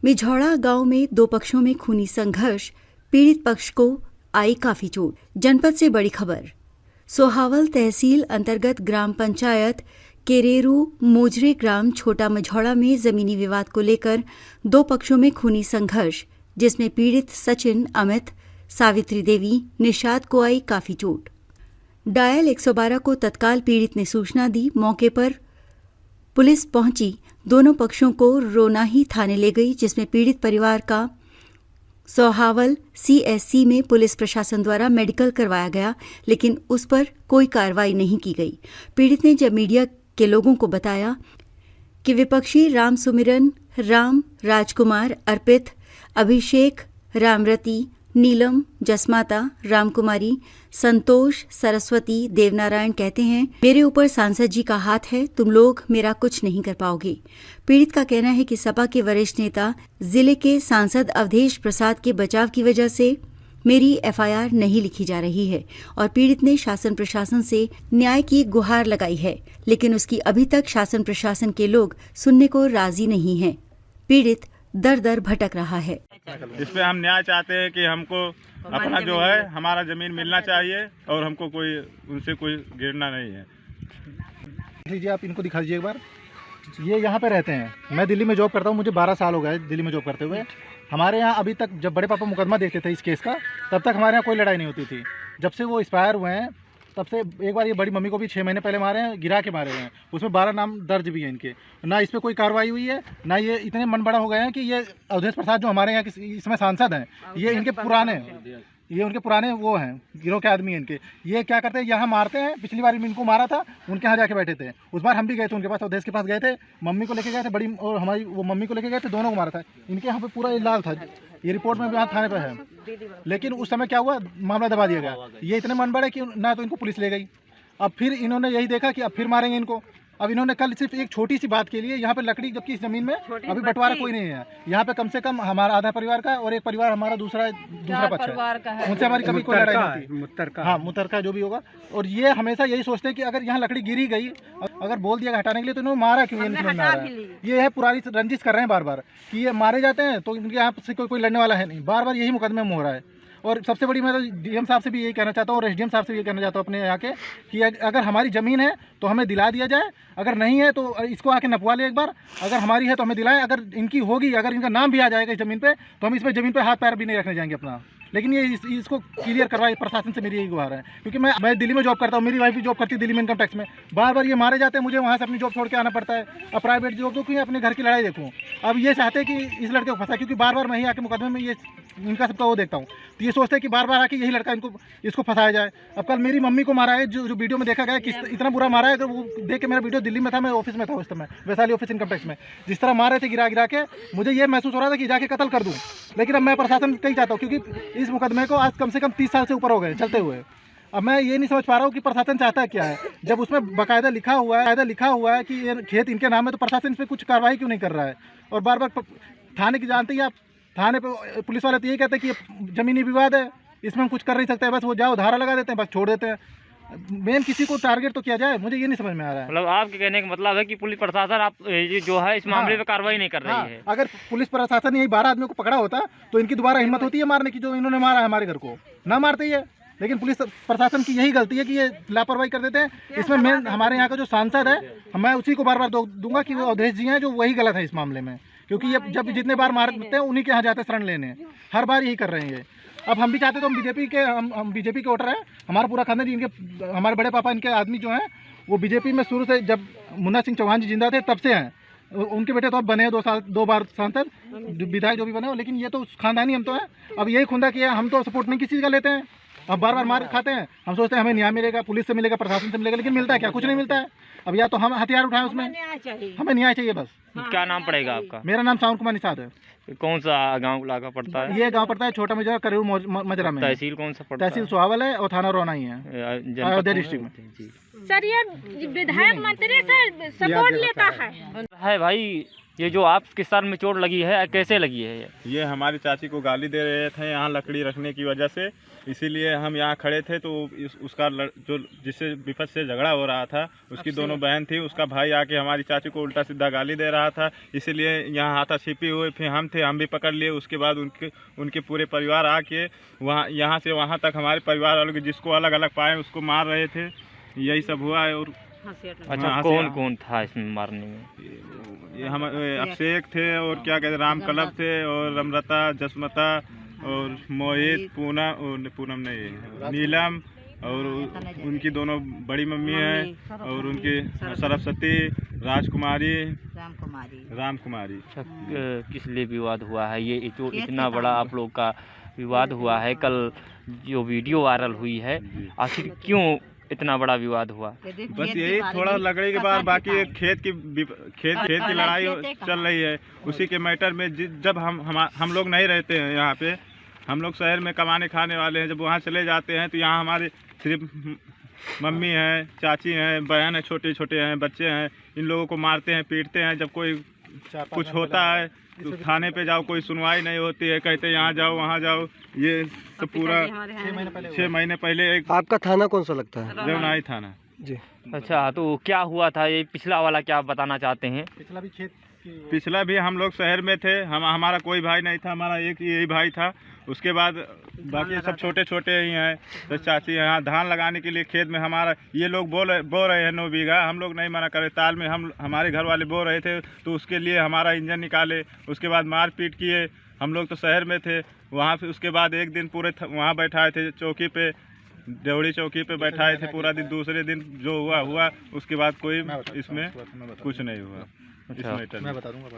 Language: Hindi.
मिझौड़ा गांव में दो पक्षों में खूनी संघर्ष, पीड़ित पक्ष को आई काफी चोट। जनपद से बड़ी खबर। सोहावल तहसील अंतर्गत ग्राम पंचायत केरेरू मोजरे ग्राम छोटा मझौड़ा में जमीनी विवाद को लेकर दो पक्षों में खूनी संघर्ष, जिसमें पीड़ित सचिन, अमित, सावित्री देवी, निषाद को आई काफी चोट। डायल 112 को तत्काल पीड़ित ने सूचना दी। मौके पर पुलिस पहुंची, दोनों पक्षों को रोनाही थाने ले गई, जिसमें पीड़ित परिवार का सोहावल CSC में पुलिस प्रशासन द्वारा मेडिकल करवाया गया, लेकिन उस पर कोई कार्रवाई नहीं की गई। पीड़ित ने जब मीडिया के लोगों को बताया कि विपक्षी राम सुमिरन, राम, राजकुमार, अर्पित, अभिषेक, रामरती, नीलम, जसमाता, रामकुमारी, संतोष, सरस्वती, देवनारायण कहते हैं, मेरे ऊपर सांसद जी का हाथ है, तुम लोग मेरा कुछ नहीं कर पाओगे। पीड़ित का कहना है कि सपा के वरिष्ठ नेता जिले के सांसद अवधेश प्रसाद के बचाव की वजह से मेरी FIR नहीं लिखी जा रही है और पीड़ित ने शासन प्रशासन से न्याय की गुहार लगाई है, लेकिन उसकी अभी तक शासन प्रशासन के लोग सुनने को राजी नहीं हैं। पीड़ित दर दर भटक रहा है। इस पे हम न्याय चाहते हैं कि हमको अपना जो है हमारा ज़मीन मिलना चाहिए और हमको कोई उनसे कोई गिरना नहीं है। लीजिए, आप इनको दिखा दीजिए एक बार। ये यहाँ पे रहते हैं। मैं दिल्ली में जॉब करता हूँ, मुझे 12 साल हो गए दिल्ली में जॉब करते हुए। हमारे यहाँ अभी तक जब बड़े पापा मुकदमा देखते थे इस केस का, तब तक हमारे यहाँ कोई लड़ाई नहीं होती थी। जब से वो एक्सपायर हुए हैं तब से एक बार ये बड़ी मम्मी को भी 6 महीने पहले मारे हैं, गिरा के मारे हुए हैं। उसमें 12 नाम दर्ज भी हैं इनके। ना इस पर कोई कार्रवाई हुई है, ना ये इतने मन बड़ा हो गए हैं कि ये अवधेश प्रसाद जो हमारे यहाँ के इसमें सांसद हैं, ये इनके पुराने, ये उनके पुराने वो हैं, गिरोह के आदमी हैं इनके। ये क्या करते हैं, यहाँ मारते हैं। पिछली बार इनको मारा था, उनके यहाँ जाके बैठे थे। उस बार हम भी गए थे उनके पास, अवधेश के पास गए थे, मम्मी को लेके गए थे, बड़ी और हमारी वो मम्मी को लेके गए थे, दोनों को मारा था। इनके यहाँ पे पूरा लाल था, ये रिपोर्ट में भी यहाँ थाने पर है। लेकिन उस समय क्या हुआ, मामला दबा दिया गया। ये इतने मन बड़े कि ना तो इनको पुलिस ले गई। अब फिर इन्होंने यही देखा कि अब फिर मारेंगे इनको। अब इन्होंने कल सिर्फ एक छोटी सी बात के लिए यहाँ पे लकड़ी, जबकि इस जमीन में अभी बंटवारा कोई नहीं है। यहाँ पे कम से कम हमारा आधा परिवार का और एक परिवार हमारा दूसरा पक्ष है। उनसे हमारी कभी कोई लड़ाई नहीं थी। हाँ, मुतरका जो भी होगा। और ये हमेशा यही सोचते हैं कि अगर यहाँ लकड़ी गिरी गई, अगर बोल दिया हटाने के लिए, तो इन्होंने मारा क्यों? ये नहीं समझ में आ रहा है। ये है पुरानी रंजिश कर रहे हैं बार बार कि ये मारे जाते हैं तो इनके यहाँ से कोई लड़ने वाला है नहीं। बार बार यही मुकदमे में हो रहा है। और सबसे बड़ी मैं तो DM साहब से भी यही कहना चाहता हूँ और SDM साहब से भी ये कहना चाहता हूँ अपने यहाँ के कि अगर हमारी ज़मीन है तो हमें दिला दिया जाए, अगर नहीं है तो इसको आके नपवा ले एक बार। अगर हमारी है तो हमें दिलाएं, अगर इनकी होगी, अगर इनका नाम भी आ जाएगा इस ज़मीन पे, तो हम इस पर ज़मीन पे हाथ पैर भी नहीं रखने जाएंगे अपना। लेकिन ये इसको क्लियर करवाए, प्रशासन से मेरी यही गुहार है। क्योंकि मैं दिल्ली में जॉब करता हूँ, मेरी वाइफ भी जॉब करती है दिल्ली में इनकम टैक्स में। बार बार ये मारे जाते हैं, मुझे वहाँ से अपनी जॉब छोड़ के आना पड़ता है। अब प्राइवेट जॉब तो क्यों अपने घर की लड़ाई देखूँ। अब ये चाहते हैं कि इस लड़के को फंसा, क्योंकि बार बार मैं ही आके मुकदमे में ये इनका सबका वो देखता हूँ, तो ये सोचते हैं कि बार बार आके यही लड़का इसको फंसाया जाए। अब कल मेरी मम्मी को मारा है, जो वीडियो में देखा गया कि इतना बुरा मारा है। अगर वो देख के मेरा वीडियो, दिल्ली में था, मैं ऑफिस में था उस समय, वैशाली ऑफिस इनकम टैक्स में, जिस तरह मारे थे गिरा के, मुझे ये महसूस हो रहा था कि जाके कत्ल कर दूँ। लेकिन अब मैं प्रशासन से ही चाहता हूँ, क्योंकि इस मुकदमे को आज कम से कम 30 साल से ऊपर हो गए चलते हुए। अब मैं ये नहीं समझ पा रहा हूँ कि प्रशासन चाहता है क्या है, जब उसमें बाकायदा लिखा हुआ है कि ये खेत इनके नाम है, तो प्रशासन इस पर कुछ कार्रवाई क्यों नहीं कर रहा है। और बार बार थाने की, जानते ही आप, थाने पे पुलिस वाले तो यही कहते हैं कि ये ज़मीनी विवाद है, इसमें हम कुछ कर नहीं सकते, बस वो जाओ धारा लगा देते हैं, बस छोड़ देते हैं। मेन किसी को टारगेट तो किया जाए, मुझे ये नहीं समझ में आ रहा है। मतलब आपके कहने का मतलब है कि पुलिस प्रशासन आप जो है इस मामले में कार्रवाई नहीं कर रही है। अगर पुलिस प्रशासन यही 12 आदमियों को पकड़ा होता तो इनकी दोबारा हिम्मत होती है मारने की, जो इन्होंने मारा है हमारे घर को, ना मारते ही है। लेकिन पुलिस प्रशासन की यही गलती है कि ये लापरवाही कर देते हैं। इसमें मेन हमारे यहाँ का जो सांसद है, मैं उसी को बार बार दूंगा कि वो अवधेश जी हैं, जो वही गलत है इस मामले में। क्योंकि ये जब जितने बार मारते हैं उन्हीं के यहाँ जाते शरण लेने, हर बार यही कर रहे हैं। अब हम भी चाहते तो हम बीजेपी के वोटर हैं, हमारा पूरा खानदान। इनके हमारे बड़े पापा, इनके आदमी जो हैं, वो बीजेपी में शुरू से, जब मुन्ना सिंह चौहान जी जिंदा थे तब से हैं। उनके बेटे तो अब बने 2 बार सांसद, विधायक जो भी बने हो, लेकिन ये तो खानदानी हम तो हैं। अब यही खुंदा किया, हम तो सपोर्ट नहीं किसी का लेते हैं। अब बार बार मार खाते हैं, हम सोचते हैं हमें न्याय मिलेगा, पुलिस से मिलेगा, प्रशासन से मिलेगा, लेकिन मिलता है क्या? कुछ नहीं मिलता है। अब या तो हम हथियार उठाएं, उसमें हमें न्याय चाहिए बस। क्या नाम पड़ेगा आपका? मेरा नाम सावन कुमार निषाद है। कौन सा गांव इलाका पड़ता है? ये गांव पड़ता है छोटा मझौरा, करेरू मजरा में। तहसील कौन सा पड़ता है? तहसील सोहावल है और थाना रोना ही है, अयोध्या डिस्ट्रिक्ट में। सर, ये विधायक मंत्री से सपोर्ट लेता है भाई। ये जो आपके सर में चोट लगी है, कैसे लगी है? ये हमारी चाची को गाली दे रहे थे यहाँ लकड़ी रखने की वजह से। इसीलिए हम यहाँ खड़े थे। तो उसका जो जिससे विपक्ष से झगड़ा हो रहा था उसकी दोनों बहन थी, उसका भाई आके हमारी चाची को उल्टा सीधा गाली दे रहा था। इसीलिए यहाँ हाथा छिपी हुए फिर हम थे, हम भी पकड़ लिए। उसके बाद उनके पूरे परिवार आके वहाँ यहाँ से वहाँ तक हमारे परिवार वालों के जिसको अलग अलग पाए उसको मार रहे थे। यही सब हुआ है। और अच्छा, कौन कौन था इसमें मारने में? ये हम अभिषेक थे और क्या कहते राम कलब थे और अमृता, जसमता और मोहित, पूनम नहीं, नीलम और उनकी दोनों बड़ी मम्मी है और उनकी सरस्वती, राजकुमारी, राम कुमारी। अच्छा, किस लिए विवाद हुआ है ये जो इतना बड़ा आप लोग का विवाद हुआ है? कल जो वीडियो वायरल हुई है, आखिर क्यों इतना बड़ा विवाद हुआ? बस यही थोड़ा लकड़ी के बाद, बाकी खेत की लड़ाई चल रही है। उसी के मैटर में जब हम लोग नहीं रहते हैं यहाँ पे, हम लोग शहर में कमाने खाने वाले हैं, जब वहाँ चले जाते हैं तो यहाँ हमारे सिर्फ मम्मी है, चाची हैं, बहन है, छोटे छोटे हैं, बच्चे हैं, इन लोगों को मारते हैं, पीटते हैं। जब कोई कुछ होता है तो थाने पे जाओ, कोई सुनवाई नहीं होती है, कहते यहाँ जाओ वहाँ जाओ। ये सब पूरा 6 महीने पहले एक आपका थाना कौन सा लगता है? देवनाई थाना जी। अच्छा, तो क्या हुआ था ये पिछला वाला, क्या बताना चाहते हैं? पिछला भी हम लोग शहर में थे, हमारा कोई भाई नहीं था, हमारा एक यही भाई था। उसके बाद बाकी सब छोटे छोटे ही हैं। तो चाची यहाँ धान लगाने के लिए खेत में हमारा ये लोग बो रहे हैं 9 बीघा, हम लोग नहीं मना करे। ताल में हमारे घर वाले बो रहे थे तो उसके लिए हमारा इंजन निकाले, उसके बाद मारपीट किए। हम लोग तो शहर में थे वहाँ पे। उसके बाद एक दिन पूरे वहाँ बैठाए थे चौकी पे, देवड़ी चौकी पे बैठाए थे पूरा दिन। दूसरे दिन जो हुआ उसके बाद कोई इसमें कुछ नहीं हुआ। अच्छा, मैं बता दूंगा।